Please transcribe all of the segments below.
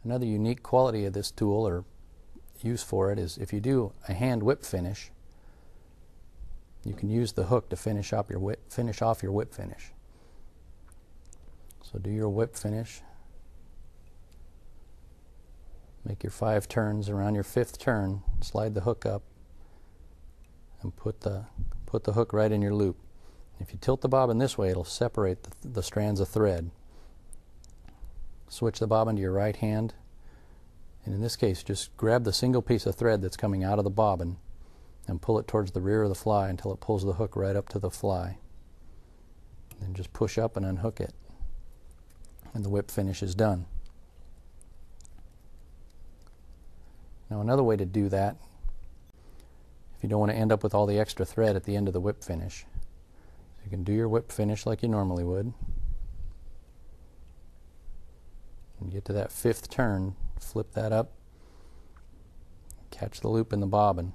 Another unique quality of this tool, or use for it, is if you do a hand whip finish, you can use the hook to finish off your whip finish. So do your whip finish. Make your 5 turns. Around your 5th turn, slide the hook up and put the hook right in your loop. If you tilt the bobbin this way, it'll separate the strands of thread. Switch the bobbin to your right hand, and in this case just grab the single piece of thread that's coming out of the bobbin and pull it towards the rear of the fly until it pulls the hook right up to the fly. Then just push up and unhook it, and the whip finish is done. Now another way to do that, if you don't want to end up with all the extra thread at the end of the whip finish, you can do your whip finish like you normally would. And get to that 5th turn, flip that up, catch the loop in the bobbin.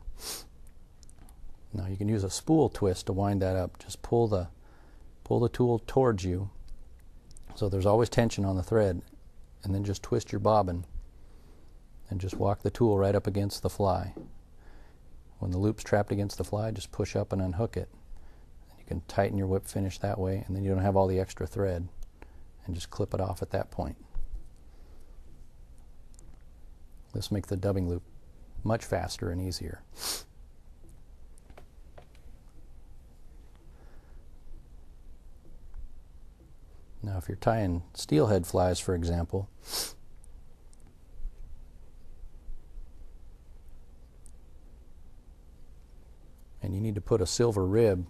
Now you can use a spool twist to wind that up. Just pull the tool towards you so there's always tension on the thread, and then just twist your bobbin and just walk the tool right up against the fly. When the loop's trapped against the fly, just push up and unhook it. And you can tighten your whip finish that way, and then you don't have all the extra thread, and just clip it off at that point. This makes the dubbing loop much faster and easier. Now if you're tying steelhead flies, for example, and you need to put a silver rib,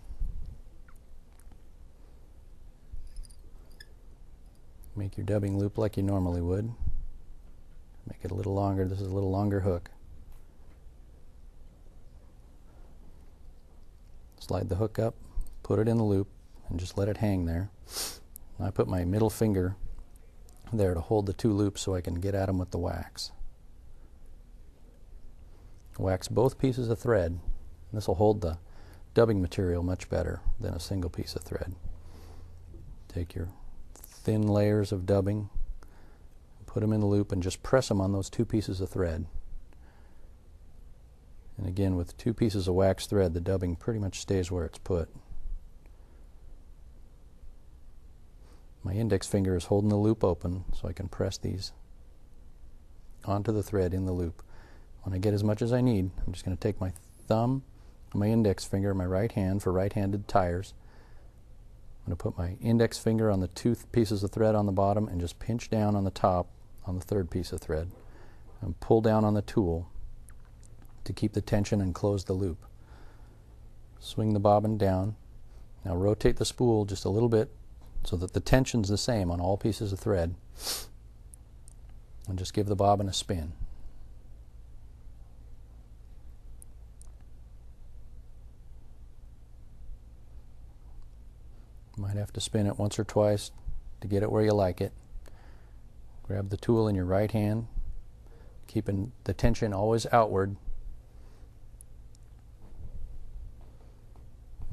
make your dubbing loop like you normally would. Make it a little longer. This is a little longer hook. Slide the hook up, put it in the loop, and just let it hang there. And I put my middle finger there to hold the 2 loops so I can get at them with the wax. Wax both pieces of thread. This will hold the dubbing material much better than a single piece of thread. Take your thin layers of dubbing, put them in the loop, and just press them on those 2 pieces of thread. And again, with 2 pieces of wax thread, the dubbing pretty much stays where it's put. My index finger is holding the loop open so I can press these onto the thread in the loop. When I get as much as I need, I'm just going to take my thumb and my index finger in my right hand for right-handed tyers. I'm going to put my index finger on the 2 pieces of thread on the bottom and just pinch down on the top on the 3rd piece of thread and pull down on the tool to keep the tension and close the loop. Swing the bobbin down. Now rotate the spool just a little bit so that the tension's the same on all pieces of thread, and just give the bobbin a spin. You might have to spin it once or twice to get it where you like it. Grab the tool in your right hand, keeping the tension always outward,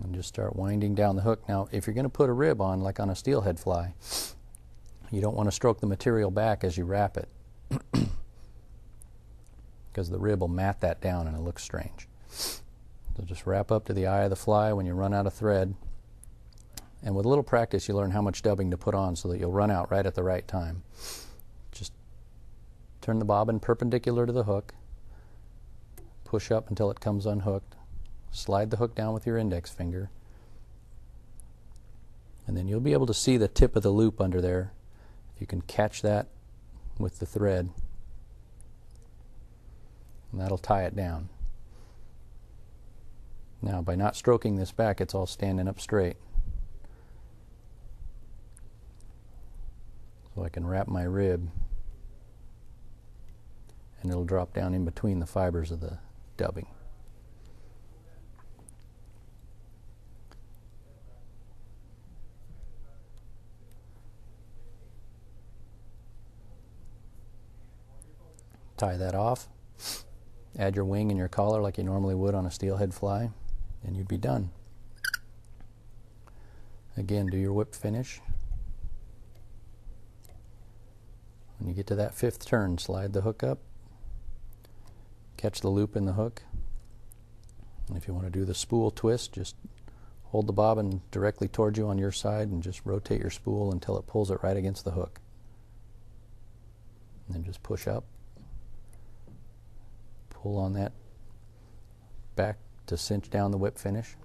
and just start winding down the hook. Now if you're going to put a rib on, like on a steelhead fly, you don't want to stroke the material back as you wrap it because the rib will mat that down and it looks strange. So just wrap up to the eye of the fly when you run out of thread, and with a little practice you learn how much dubbing to put on so that you'll run out right at the right time. Just turn the bobbin perpendicular to the hook, push up until it comes unhooked, slide the hook down with your index finger, and then you'll be able to see the tip of the loop under there. If you can catch that with the thread, and that'll tie it down. Now by not stroking this back, it's all standing up straight. So I can wrap my rib and it'll drop down in between the fibers of the dubbing. Tie that off, add your wing and your collar like you normally would on a steelhead fly, and you'd be done. Again, do your whip finish. When you get to that fifth turn, slide the hook up, catch the loop in the hook. And if you want to do the spool twist, just hold the bobbin directly towards you on your side and just rotate your spool until it pulls it right against the hook. And then just push up, pull on that back to cinch down the whip finish,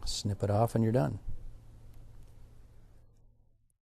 snip it off, and you're done.